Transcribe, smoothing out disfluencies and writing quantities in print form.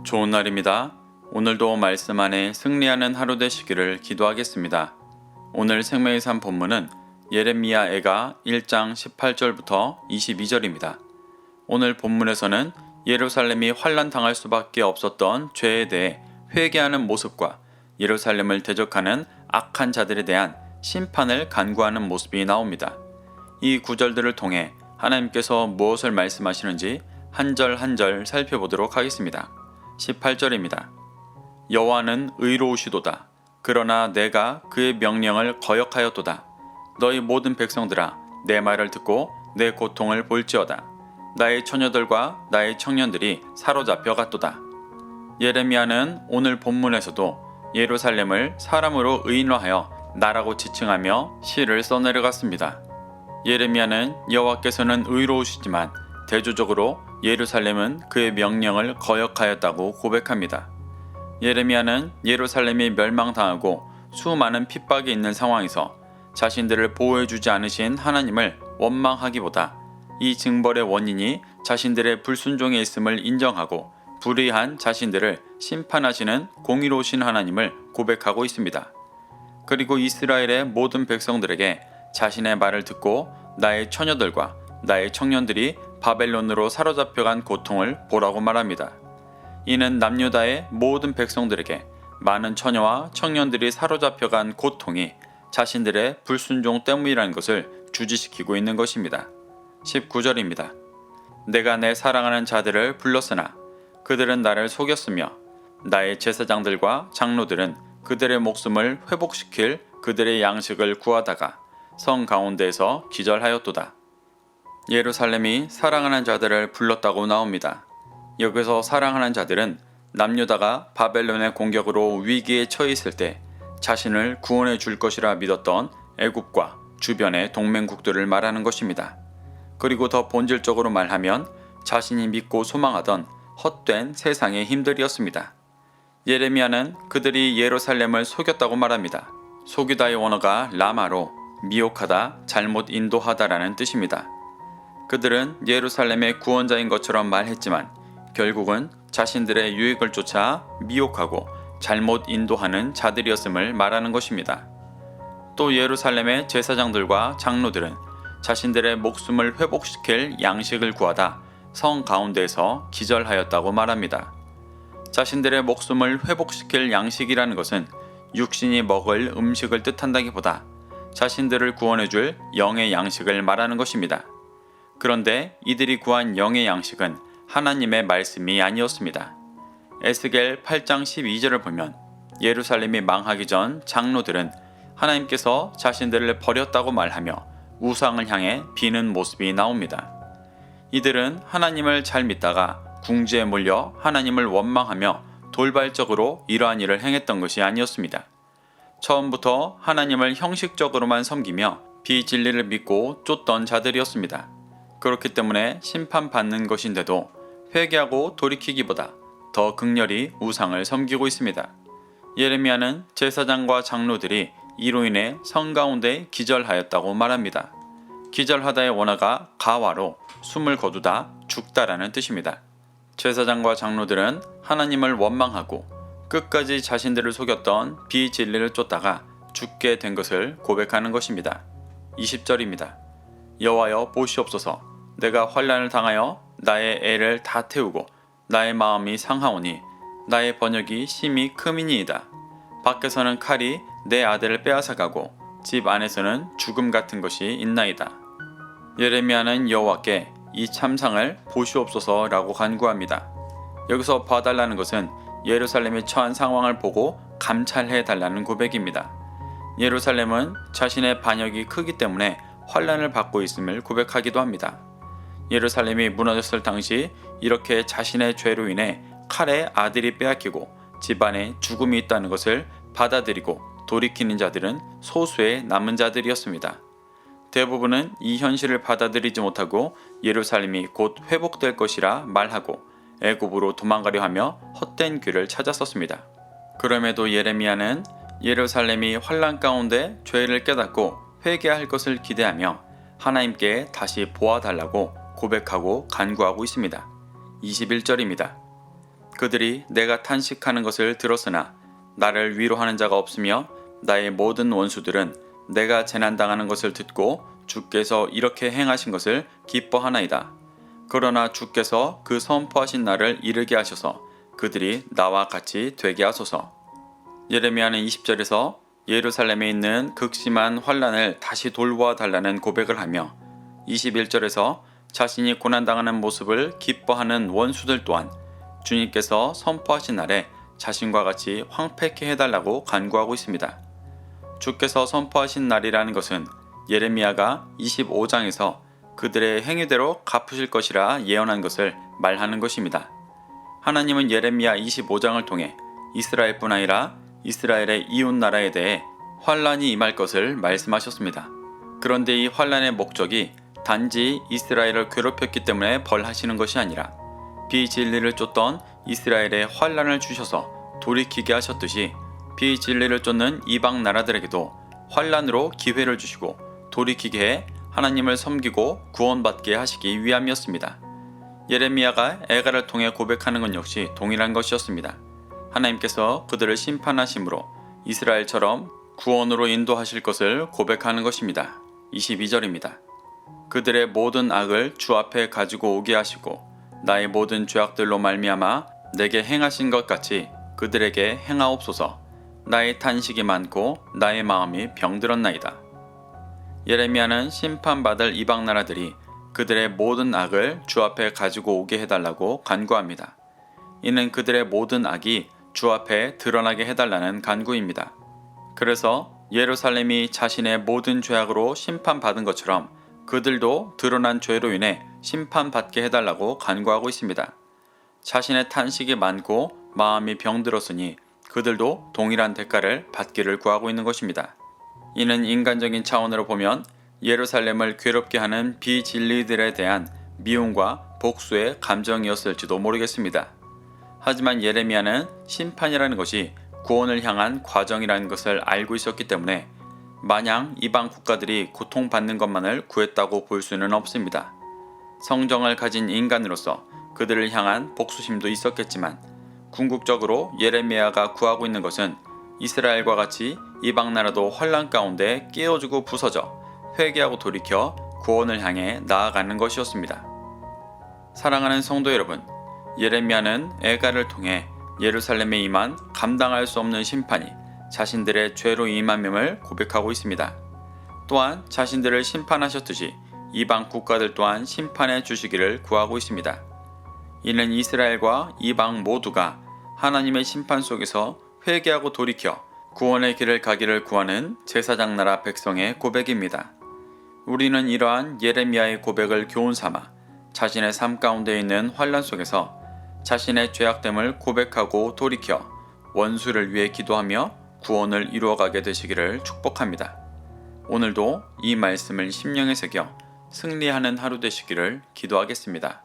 좋은 날입니다. 오늘도 말씀 안에 승리하는 하루 되시기를 기도하겠습니다. 오늘 생명의 산 본문은 예레미야애가 1장 18절부터 22절입니다. 오늘 본문에서는 예루살렘이 환난당할 수밖에 없었던 죄에 대해 회개하는 모습과 예루살렘을 대적하는 악한 자들에 대한 심판을 간구하는 모습이 나옵니다. 이 구절들을 통해 하나님께서 무엇을 말씀하시는지 한 절 한 절 살펴보도록 하겠습니다. 18절입니다. 여호와는 의로우시도다. 그러나 내가 그의 명령을 거역하였도다. 너희 모든 백성들아, 내 말을 듣고 내 고통을 볼지어다. 나의 처녀들과 나의 청년들이 사로잡혀 갔도다. 예레미야는 오늘 본문에서도 예루살렘을 사람으로 의인화하여 나라고 지칭하며 시를 써내려갔습니다. 예레미야는 여호와께서는 의로우시지만 대조적으로 예루살렘은 그의 명령을 거역하였다고 고백합니다. 예레미야는 예루살렘이 멸망당하고 수많은 핍박이 있는 상황에서 자신들을 보호해주지 않으신 하나님을 원망하기보다 이 징벌의 원인이 자신들의 불순종에 있음을 인정하고 불의한 자신들을 심판하시는 공의로우신 하나님을 고백하고 있습니다. 그리고 이스라엘의 모든 백성들에게 자신의 말을 듣고 나의 처녀들과 나의 청년들이 바벨론으로 사로잡혀간 고통을 보라고 말합니다. 이는 남유다의 모든 백성들에게 많은 처녀와 청년들이 사로잡혀간 고통이 자신들의 불순종 때문이라는 것을 주지시키고 있는 것입니다. 19절입니다. 내가 내 사랑하는 자들을 불렀으나 그들은 나를 속였으며 나의 제사장들과 장로들은 그들의 목숨을 회복시킬 그들의 양식을 구하다가 성 가운데에서 기절하였도다. 예루살렘이 사랑하는 자들을 불렀다고 나옵니다. 여기서 사랑하는 자들은 남유다가 바벨론의 공격으로 위기에 처해 있을 때 자신을 구원해 줄 것이라 믿었던 애굽과 주변의 동맹국들을 말하는 것입니다. 그리고 더 본질적으로 말하면 자신이 믿고 소망하던 헛된 세상의 힘들이었습니다. 예레미야는 그들이 예루살렘을 속였다고 말합니다. 속이다의 원어가 라마로 미혹하다, 잘못 인도하다라는 뜻입니다. 그들은 예루살렘의 구원자인 것처럼 말했지만 결국은 자신들의 유익을 쫓아 미혹하고 잘못 인도하는 자들이었음을 말하는 것입니다. 또 예루살렘의 제사장들과 장로들은 자신들의 목숨을 회복시킬 양식을 구하다 성 가운데에서 기절하였다고 말합니다. 자신들의 목숨을 회복시킬 양식이라는 것은 육신이 먹을 음식을 뜻한다기보다 자신들을 구원해줄 영의 양식을 말하는 것입니다. 그런데 이들이 구한 영의 양식은 하나님의 말씀이 아니었습니다. 에스겔 8장 12절을 보면 예루살렘이 망하기 전 장로들은 하나님께서 자신들을 버렸다고 말하며 우상을 향해 비는 모습이 나옵니다. 이들은 하나님을 잘 믿다가 궁지에 몰려 하나님을 원망하며 돌발적으로 이러한 일을 행했던 것이 아니었습니다. 처음부터 하나님을 형식적으로만 섬기며 비진리를 믿고 쫓던 자들이었습니다. 그렇기 때문에 심판받는 것인데도 회개하고 돌이키기보다 더 극렬히 우상을 섬기고 있습니다. 예레미야는 제사장과 장로들이 이로 인해 성 가운데 기절하였다고 말합니다. 기절하다의 원어가 가와로 숨을 거두다, 죽다라는 뜻입니다. 제사장과 장로들은 하나님을 원망하고 끝까지 자신들을 속였던 비진리를 쫓다가 죽게 된 것을 고백하는 것입니다. 20절입니다. 여호와여 보시옵소서. 내가 환난을 당하여 나의 애를 다 태우고 나의 마음이 상하오니 나의 번역이 심히 크미니이다. 밖에서는 칼이 내 아들을 빼앗아가고 집 안에서는 죽음 같은 것이 있나이다. 예레미야는 여호와께 이 참상을 보시옵소서라고 간구합니다. 여기서 봐달라는 것은 예루살렘이 처한 상황을 보고 감찰해달라는 고백입니다. 예루살렘은 자신의 반역이 크기 때문에 환난을 받고 있음을 고백하기도 합니다. 예루살렘이 무너졌을 당시 이렇게 자신의 죄로 인해 칼에 아들이 빼앗기고 집안에 죽음이 있다는 것을 받아들이고 돌이키는 자들은 소수의 남은 자들이었습니다. 대부분은 이 현실을 받아들이지 못하고 예루살렘이 곧 회복될 것이라 말하고 애굽으로 도망가려 하며 헛된 길을 찾았었습니다. 그럼에도 예레미야는 예루살렘이 환난 가운데 죄를 깨닫고 회개할 것을 기대하며 하나님께 다시 보아달라고 고백하고 간구하고 있습니다. 21절입니다. 그들이 내가 탄식하는 것을 들었으나 나를 위로하는 자가 없으며 나의 모든 원수들은 내가 재난당하는 것을 듣고 주께서 이렇게 행하신 것을 기뻐하나이다. 그러나 주께서 그 선포하신 날을 이르게 하셔서 그들이 나와 같이 되게 하소서. 예레미야는 20절에서 예루살렘에 있는 극심한 환란을 다시 돌보아 달라는 고백을 하며 21절에서 자신이 고난당하는 모습을 기뻐하는 원수들 또한 주님께서 선포하신 날에 자신과 같이 황폐케 해달라고 간구하고 있습니다. 주께서 선포하신 날이라는 것은 예레미야가 25장에서 그들의 행위대로 갚으실 것이라 예언한 것을 말하는 것입니다. 하나님은 예레미야 25장을 통해 이스라엘뿐 아니라 이스라엘의 이웃 나라에 대해 환란이 임할 것을 말씀하셨습니다. 그런데 이 환란의 목적이 단지 이스라엘을 괴롭혔기 때문에 벌하시는 것이 아니라 비진리를 쫓던 이스라엘에 환란을 주셔서 돌이키게 하셨듯이 비진리를 쫓는 이방 나라들에게도 환란으로 기회를 주시고 돌이키게 해 하나님을 섬기고 구원받게 하시기 위함이었습니다. 예레미야가 애가를 통해 고백하는 것 역시 동일한 것이었습니다. 하나님께서 그들을 심판하심으로 이스라엘처럼 구원으로 인도하실 것을 고백하는 것입니다. 22절입니다. 그들의 모든 악을 주 앞에 가지고 오게 하시고 나의 모든 죄악들로 말미암아 내게 행하신 것 같이 그들에게 행하옵소서. 나의 탄식이 많고 나의 마음이 병들었나이다. 예레미야는 심판받을 이방 나라들이 그들의 모든 악을 주 앞에 가지고 오게 해달라고 간구합니다. 이는 그들의 모든 악이 주 앞에 드러나게 해달라는 간구입니다. 그래서 예루살렘이 자신의 모든 죄악으로 심판받은 것처럼 그들도 드러난 죄로 인해 심판받게 해달라고 간구하고 있습니다. 자신의 탄식이 많고 마음이 병들었으니 그들도 동일한 대가를 받기를 구하고 있는 것입니다. 이는 인간적인 차원으로 보면 예루살렘을 괴롭게 하는 비진리들에 대한 미움과 복수의 감정이었을지도 모르겠습니다. 하지만 예레미야는 심판이라는 것이 구원을 향한 과정이라는 것을 알고 있었기 때문에 마냥 이방 국가들이 고통받는 것만을 구했다고 볼 수는 없습니다. 성정을 가진 인간으로서 그들을 향한 복수심도 있었겠지만 궁극적으로 예레미야가 구하고 있는 것은 이스라엘과 같이 이방 나라도 환란 가운데 깨어지고 부서져 회개하고 돌이켜 구원을 향해 나아가는 것이었습니다. 사랑하는 성도 여러분, 예레미야는 애가를 통해 예루살렘에 임한 감당할 수 없는 심판이 자신들의 죄로 임함임을 고백하고 있습니다. 또한 자신들을 심판하셨듯이 이방 국가들 또한 심판해 주시기를 구하고 있습니다. 이는 이스라엘과 이방 모두가 하나님의 심판 속에서 회개하고 돌이켜 구원의 길을 가기를 구하는 제사장 나라 백성의 고백입니다. 우리는 이러한 예레미야의 고백을 교훈 삼아 자신의 삶 가운데 있는 환란 속에서 자신의 죄악됨을 고백하고 돌이켜 원수를 위해 기도하며 구원을 이루어가게 되시기를 축복합니다. 오늘도 이 말씀을 심령에 새겨 승리하는 하루 되시기를 기도하겠습니다.